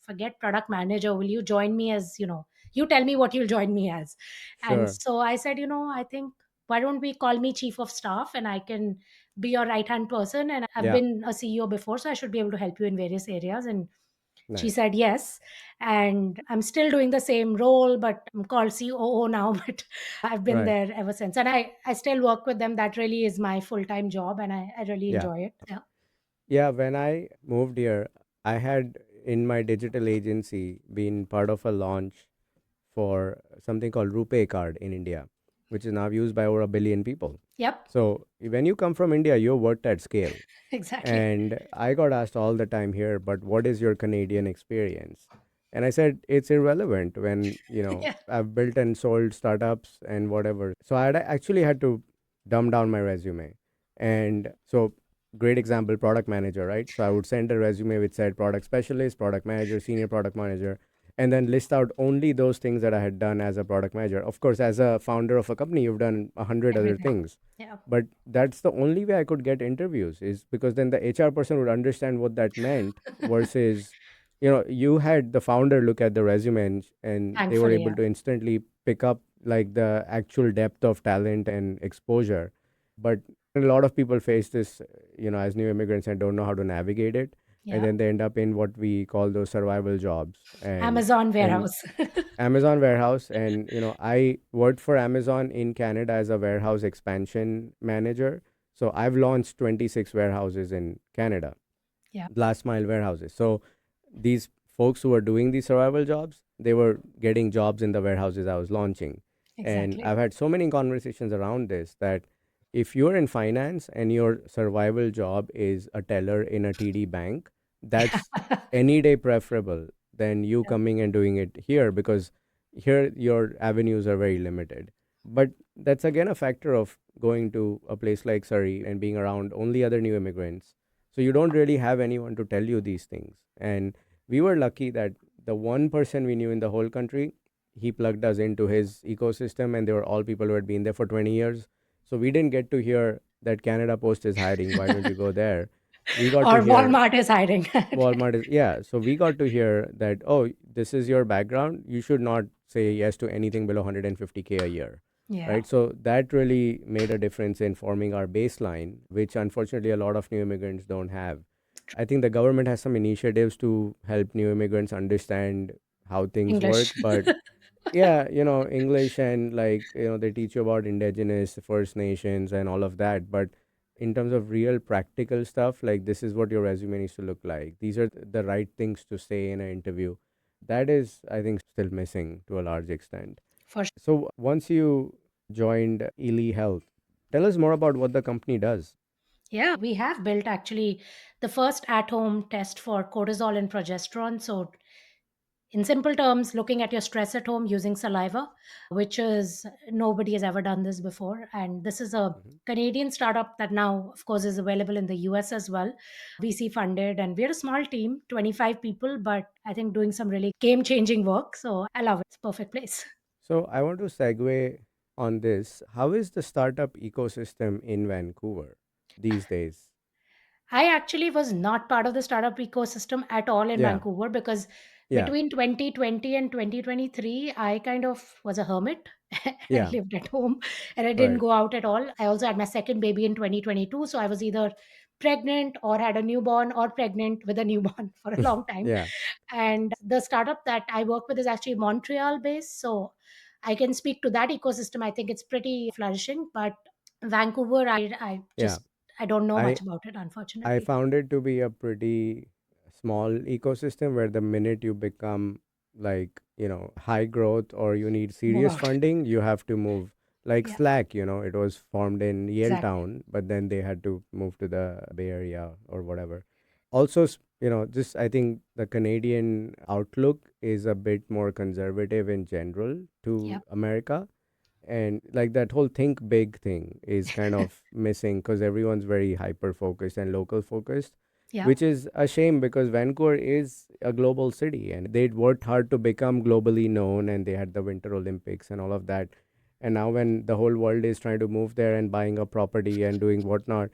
forget product manager. Will you join me as, you tell me what you'll join me as. And Sure. so I said, I think, why don't we call me chief of staff and I can be your right hand person. And I've Yeah. been a CEO before, so I should be able to help you in various areas. And she Nice. said yes. And I'm still doing the same role, but I'm called COO now. But I've been Right. there ever since. And I still work with them. That really is my full time job. And I really Yeah. enjoy it. Yeah. Yeah. When I moved here, I had in my digital agency been part of a launch for something called Rupee card in India, which is now used by over a billion people. Yep. So when you come from India, you worked at scale. Exactly. And I got asked all the time here, but what is your Canadian experience? And I said, it's irrelevant when, Yeah. I've built and sold startups and whatever. So I actually had to dumb down my resume. And so, great example, product manager, right? So I would send a resume which said product specialist, product manager, senior product manager, and then list out only those things that I had done as a product manager. Of course, as a founder of a company, you've done 100 other Everything. things, Yeah. but that's the only way I could get interviews, is because then the HR person would understand what that meant versus, you had the founder look at the resume, and they were Thankfully. able Yeah. to instantly pick up like the actual depth of talent and exposure. But a lot of people face this, as new immigrants and don't know how to navigate it. And Yeah. then they end up in what we call those survival jobs. Amazon And warehouse. Amazon warehouse. And I worked for Amazon in Canada as a warehouse expansion manager. So I've launched 26 warehouses in Canada, Yeah. last mile warehouses. So these folks who were doing these survival jobs, they were getting jobs in the warehouses I was launching. And Exactly. I've had so many conversations around this, that if you're in finance and your survival job is a teller in a TD bank, that's any day preferable than you Yeah. coming and doing it here, because here your avenues are very limited. But that's again a factor of going to a place like Surrey and being around only other new immigrants. So you don't really have anyone to tell you these things. And we were lucky that the one person we knew in the whole country, he plugged us into his ecosystem, and they were all people who had been there for 20 years. So we didn't get to hear that Canada Post is hiring. Why don't you go there? We got to Or hear Walmart is hiring. Walmart is, yeah. So we got to hear that, oh, this is your background. You should not say yes to anything below 150K a year. Yeah. Right. So that really made a difference in forming our baseline, which unfortunately a lot of new immigrants don't have. I think the government has some initiatives to help new immigrants understand how things work. English. But yeah, English, and like, they teach you about indigenous First Nations and all of that. But in terms of real practical stuff, like this is what your resume needs to look like, these are the right things to say in an interview, that is, I think, still missing to a large extent. For So once you joined Ely Health, tell us more about what the company does. Yeah, we have built actually the first at home test for cortisol and progesterone. So, in simple terms, looking at your stress at home using saliva, which is nobody has ever done this before. And this is a Mhm. Canadian startup that now, of course, is available in the US as well, VC funded. And we're a small team, 25 people, but I think doing some really game changing work. So, I love it. It's a perfect place. So I want to segue on this. How is the startup ecosystem in Vancouver these days? I actually was not part of the startup ecosystem at all in Yeah, Vancouver because yeah, between 2020 and 2023, I kind of was a hermit. I yeah, lived at home and I didn't right. go out at all. I also had my second baby in 2022. So I was either pregnant or had a newborn or pregnant with a newborn for a long time. Yeah, And the startup that I work with is actually Montreal based. So I can speak to that ecosystem. I think it's pretty flourishing. But Vancouver, I yeah. just I don't know I much about it, I unfortunately. found it to be a pretty small ecosystem where the minute you become like, high growth or you need Move serious out. funding, you have to move. Like Yeah, Slack, it was formed in exactly. Yaletown, but then they had to move to the Bay Area or whatever. Also, just I think the Canadian outlook is a bit more conservative in general to Yep. America, and like that whole think big thing is kind of missing because everyone's very hyper focused and local focused, Yep. which is a shame because Vancouver is a global city and they'd worked hard to become globally known, and they had the Winter Olympics and all of that. And now when the whole world is trying to move there and buying a property and doing whatnot,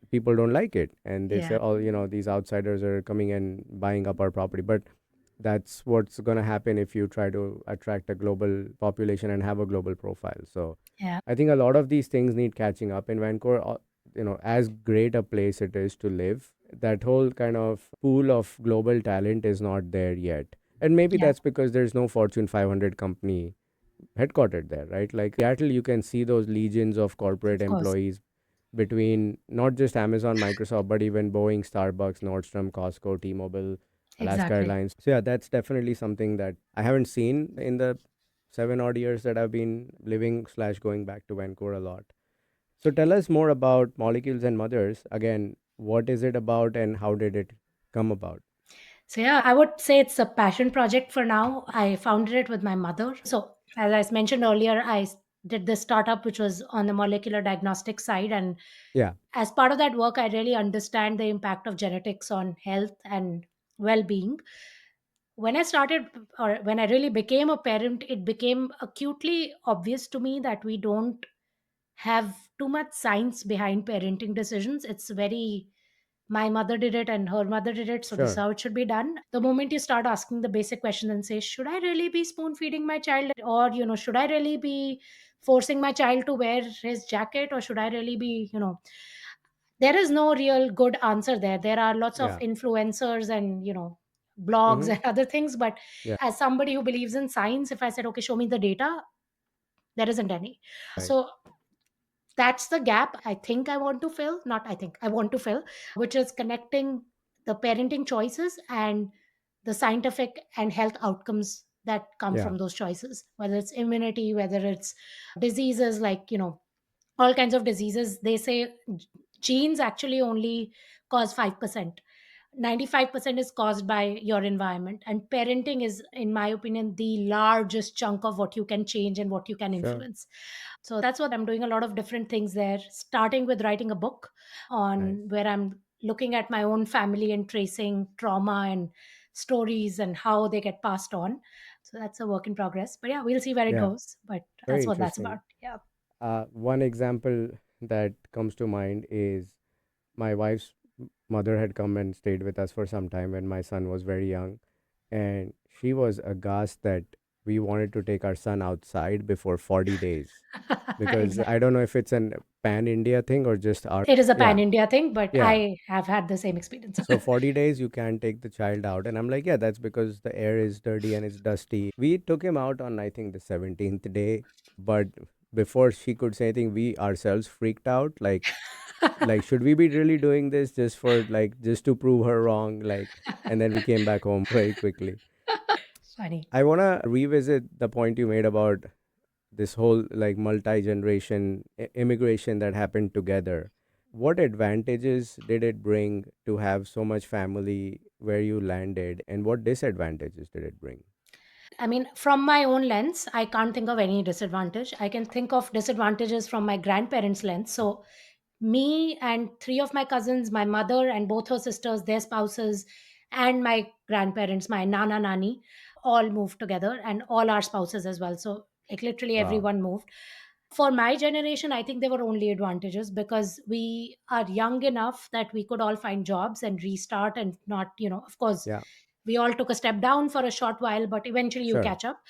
people don't like it, and they say, Yeah. oh, these outsiders are coming and buying up our property. But that's what's going to happen if you try to attract a global population and have a global profile. So Yeah. I think a lot of these things need catching up in Vancouver. As great a place it is to live, that whole kind of pool of global talent is not there yet. And maybe Yeah. that's because there's no Fortune 500 company headquartered there, right? Like Seattle, you can see those legions of corporate Of course. employees between not just Amazon, Microsoft, but even Boeing, Starbucks, Nordstrom, Costco, T-Mobile, Alaska Exactly. Airlines. So yeah, that's definitely something that I haven't seen in the 7 odd years that I've been living slash going back to Vancouver a lot. So tell us more about Molecules and Mothers. Again, what is it about and how did it come about? So yeah, I would say it's a passion project for now. I founded it with my mother. So as I mentioned earlier, did this startup which was on the molecular diagnostic side, and Yeah, as part of that work, I really understand the impact of genetics on health and well-being. When I started, or when I really became a parent, it became acutely obvious to me that we don't have too much science behind parenting decisions. It's very, my mother did it and her mother did it, so this is sure. how it should be done. The moment you start asking the basic question and say, should I really be spoon feeding my child, or should I really be forcing my child to wear his jacket, or should I really be, there is no real good answer there. There are lots of Yeah. influencers and blogs Mm-hmm. and other things, but Yeah. as somebody who believes in science, if I said, okay, show me the data, there isn't any. Right. So that's the gap I think I want to fill, not I think I want to fill, which is connecting the parenting choices and the scientific and health outcomes that come Yeah. from those choices, whether it's immunity, whether it's diseases like all kinds of diseases. They say genes actually only cause 5%. 95% is caused by your environment, and parenting is, in my opinion, the largest chunk of what you can change and what you can Sure. influence. So that's what I'm doing, a lot of different things there, starting with writing a book Nice. on where I'm looking at my own family and tracing trauma and stories and how they get passed on. So that's a work in progress, but yeah, we'll see where it Yeah. goes, but Very that's what that's interesting. about. Yeah. One example that comes to mind is my wife's mother had come and stayed with us for some time when my son was very young. And she was aghast that we wanted to take our son outside before 40 days. Because Exactly. I don't know if it's an pan India thing or just our. It is a pan Yeah. India thing, but Yeah. I have had the same experience. So 40 days you can't take the child out. And I'm like, yeah, that's because the air is dirty and it's dusty. We took him out on, I think, the 17th day. But before she could say anything, we ourselves freaked out. Like, Like, should we be really doing this just for like just to prove her wrong? Like, and then we came back home very quickly. Funny. I want to revisit the point you made about this whole like multi-generation immigration that happened together. What advantages did it bring to have so much family where you landed, and what disadvantages did it bring? I mean, from my own lens, I can't think of any disadvantage. I can think of disadvantages from my grandparents' lens. So, me and three of my cousins, my mother and both her sisters, their spouses, and my grandparents, my nana nani, all moved together, and all our spouses as well. So, like literally Wow. everyone moved. For my generation, I think there were only advantages because we are young enough that we could all find jobs and restart and not, of course, Yeah. we all took a step down for a short while, but eventually you Sure. catch up.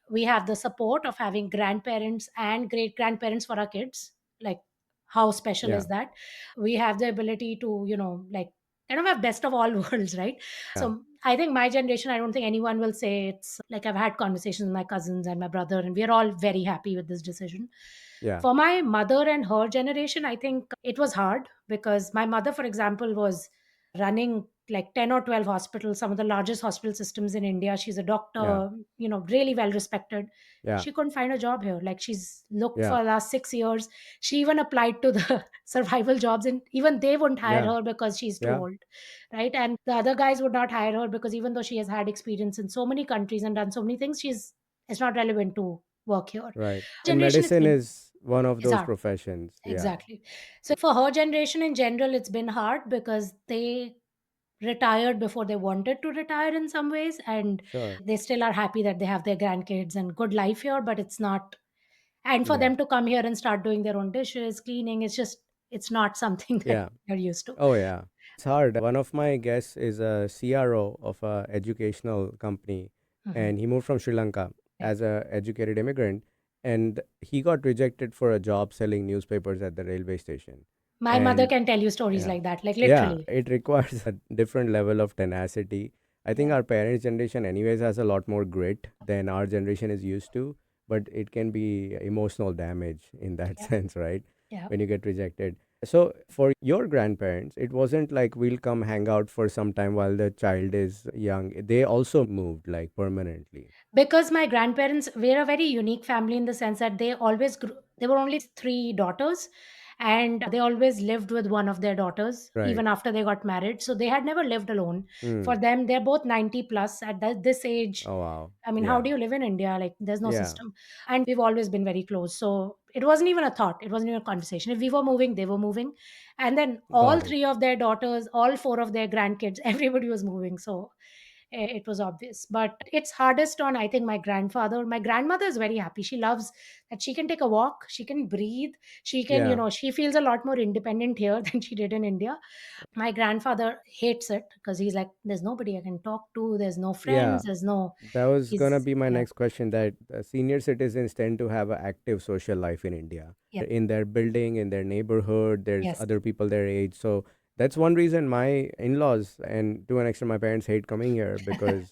We have the support of having grandparents and great grandparents for our kids. Like, how special Yeah. is that? We have the ability to, like, kind of have best of all worlds, right? Yeah. So I think my generation, I don't think anyone will say it's like I've had conversations with my cousins and my brother, and we're all very happy with this decision. Yeah. For my mother and her generation, I think it was hard because my mother, for example, was running like 10 or 12 hospitals, some of the largest hospital systems in India. She's a Yeah. doctor, really well respected. Yeah. She couldn't find a job here. Like, she's looked Yeah. for the last 6 years. She even applied to the survival jobs, and even they wouldn't hire Yeah. her because she's too Yeah. old, right? And the other guys would not hire her because even though she has had experience in so many countries and done so many things, it's not relevant to work here. Right. And Generation, it's medicine been is one of it's those hard. professions. Yeah. Exactly. So for her generation in general, it's been hard because they retired before they wanted to retire in some ways, and Sure. they still are happy that they have their grandkids and good life here, but it's not. And for Yeah. them to come here and start doing their own dishes, cleaning, it's not something that Yeah. they're used to. Oh, yeah. It's hard. One of my guests is a CRO of a educational company, Mhm. and he moved from Sri Lanka Yeah. as a educated immigrant, and he got rejected for a job selling newspapers at the railway station. My mother And can tell you stories yeah, like that, like yeah, literally. it requires a different level of tenacity. I think Yeah. our parents' generation, anyways, has a lot more grit than our generation is used to, but it can be emotional damage in that Yeah. sense, right? Yeah. When you get rejected. So, for your grandparents, it wasn't like we'll come hang out for some time while the child is young. They also moved like permanently. Because my grandparents were a very unique family in the sense that they always grew, there were only three daughters, and they always lived with one of their daughters Right. even after they got married, so they had never lived alone. For Hmm. them, they're both 90 plus at this age. Oh, wow. I mean, how Yeah. do you live in India? Like, there's no Yeah. system. And we've always been very close. So it wasn't even a thought. It wasn't even a conversation. If we were moving, they were moving. And then all Got it. three of their daughters, all four of their grandkids, everybody was moving. So it was obvious. But it's hardest on, I think, my grandfather. My grandmother is very happy. She loves that she can take a walk, she can breathe, she can, Yeah. she feels a lot more independent here than she did in India. My grandfather hates it because he's like, there's nobody I can talk to, there's no Yeah. friends, there's no, That was gonna he's, be my yeah, next question. That senior citizens tend to have an active social life in India. yeah, In their building, in their neighborhood, there's yes, other people their age. So that's one reason my in-laws and to an extent my parents hate coming here because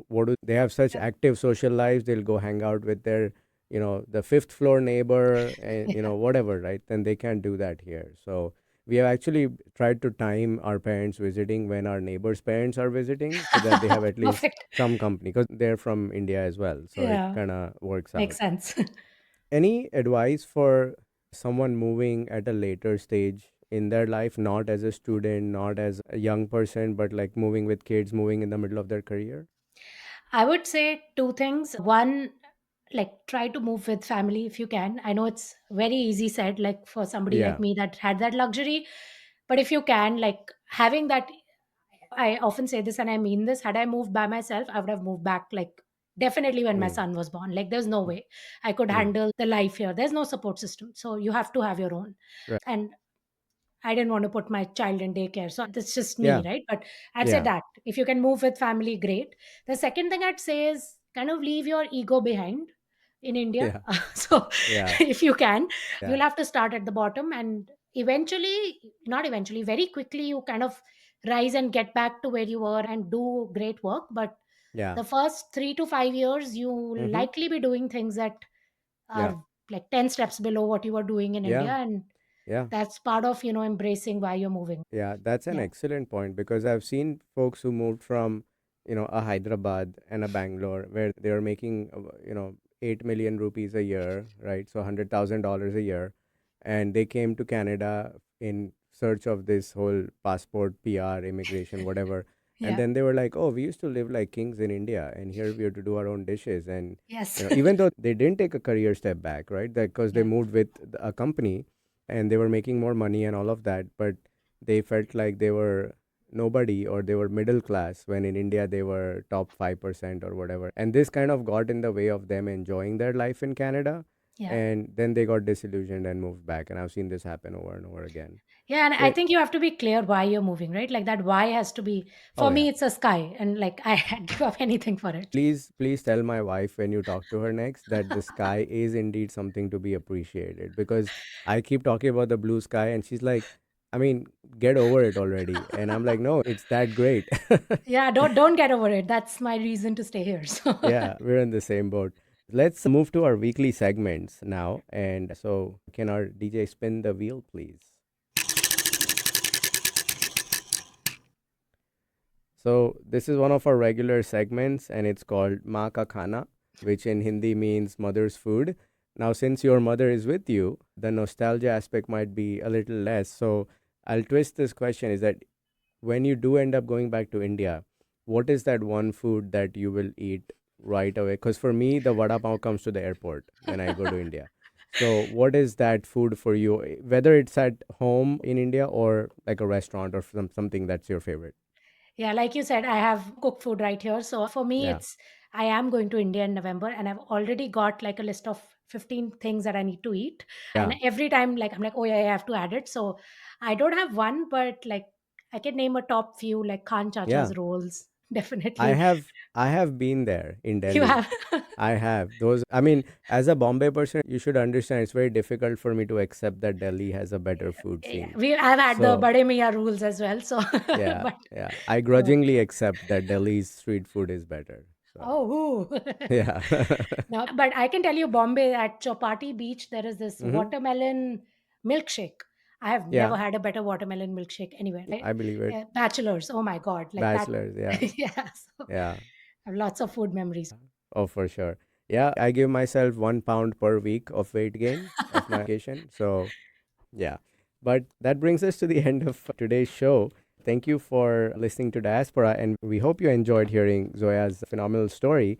what do they have such yeah, active social lives? They'll go hang out with their the fifth floor neighbor and yeah. whatever, right? Then they can't do that here. So we have actually tried to time our parents visiting when our neighbors' parents are visiting so that they have at least Perfect. some company because they're from India as well. So it Yeah, kind of works makes out. sense. Any advice for someone moving at a later stage in their life, not as a student, not as a young person, but like moving with kids, moving in the middle of their career? I would say two things. One, like, try to move with family if you can. I know it's very easy said, like for somebody like Yeah. me that had that luxury. But if you can, like, having that, I often say this and I mean this, had I moved by myself, I would have moved back, like, definitely when my Mm. son was born. Like, there's no Mm. way I could Mm. handle the life here. There's no support system. So you have to have your own. Right. And I didn't want to put my child in daycare. So that's just me, Yeah. right? But I'd say Yeah. that if you can move with family, great. The second thing I'd say is kind of leave your ego behind in India. Yeah. So Yeah. if you can, Yeah. you'll have to start at the bottom, and eventually, not eventually, very quickly, you kind of rise and get back to where you were and do great work. But Yeah. the first 3 to 5 years, you will Mm-hmm. likely be doing things that Yeah. are like 10 steps below what you were doing in India. Yeah. And Yeah. That's part of, embracing why you're moving. Yeah, that's an Yeah. excellent point because I've seen folks who moved from, a Hyderabad and a Bangalore where they were making, 8 million rupees a year, right? So $100,000 a year. And they came to Canada in search of this whole passport, PR, immigration, whatever. And Yeah. then they were like, oh, we used to live like kings in India, and here we have to do our own dishes. And, Yes. even though they didn't take a career step back, right? Because they Yeah. moved with a company and they were making more money and all of that. But they felt like they were nobody or they were middle class when in India they were top 5% or whatever. And this kind of got in the way of them enjoying their life in Canada. Yeah. And then they got disillusioned and moved back. And I've seen this happen over and over again. Yeah, and I So, think you have to be clear why you're moving, right? Like that why has to be, oh for yeah. me, it's a sky, and like I'd give up anything for it. Please tell my wife when you talk to her next that the sky is indeed something to be appreciated because I keep talking about the blue sky and she's like, I mean, get over it already. And I'm like, no, it's that great. Yeah, don't get over it. That's my reason to stay here. So Yeah, we're in the same boat. Let's move to our weekly segments now. And so, can our DJ spin the wheel, please? So, this is one of our regular segments, and it's called Ma Ka Khana, which in Hindi means mother's food. Now, since your mother is with you, the nostalgia aspect might be a little less. So, I'll twist this question is that when you do end up going back to India, what is that one food that you will eat right away? Because for me, the vada pav comes to the airport when I go to India. So, what is that food for you? Whether it's at home in India or like a restaurant or something that's your favorite. yeah, like you said, I have cooked food right here. So for me, Yeah. it's I am going to India in November, and I've already got like a list of 15 things that I need to eat. And Yeah. every time, like I'm like, oh yeah, I have to add it. So I don't have one, but like I can name a top few, like Khan Yeah. Chacha's rolls, I definitely. have I have been there in You Delhi. have. I have those. I mean, as a Bombay person, you should understand it's very difficult for me to accept that Delhi has a better food Yeah, scene. I've had the So, Bade Miya rules as well. So, yeah, but yeah. I so, grudgingly accept that Delhi's street food is better. So, oh, yeah. no, but I can tell you, Bombay at Chowpatty Beach, there is this Hmm. watermelon milkshake. I have Yeah, never had a better watermelon milkshake anywhere. I believe it. Bachelors, oh my god, like that. Bachelors, yeah, Yeah, so yeah. I have lots of food memories. Oh, for sure. Yeah, I give myself 1 pound per week of weight gain of my vacation. So, yeah. But that brings us to the end of today's show. Thank you for listening to Diaspora, and we hope you enjoyed hearing Zoya's phenomenal story.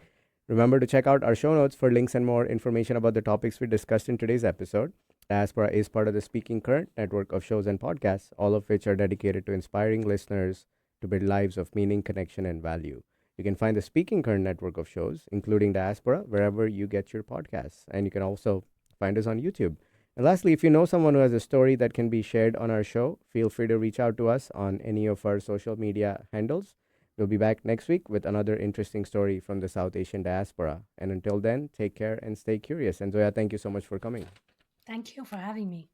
Remember to check out our show notes for links and more information about the topics we discussed in today's episode. Diaspora is part of the Speaking Current network of shows and podcasts, all of which are dedicated to inspiring listeners to build lives of meaning, connection, and value. You can find the Speaking Current network of shows, including Diaspora, wherever you get your podcasts. And you can also find us on YouTube. And lastly, if you know someone who has a story that can be shared on our show, feel free to reach out to us on any of our social media handles. We'll be back next week with another interesting story from the South Asian diaspora. And until then, take care and stay curious. And Zoya, thank you so much for coming. Thank you for having me.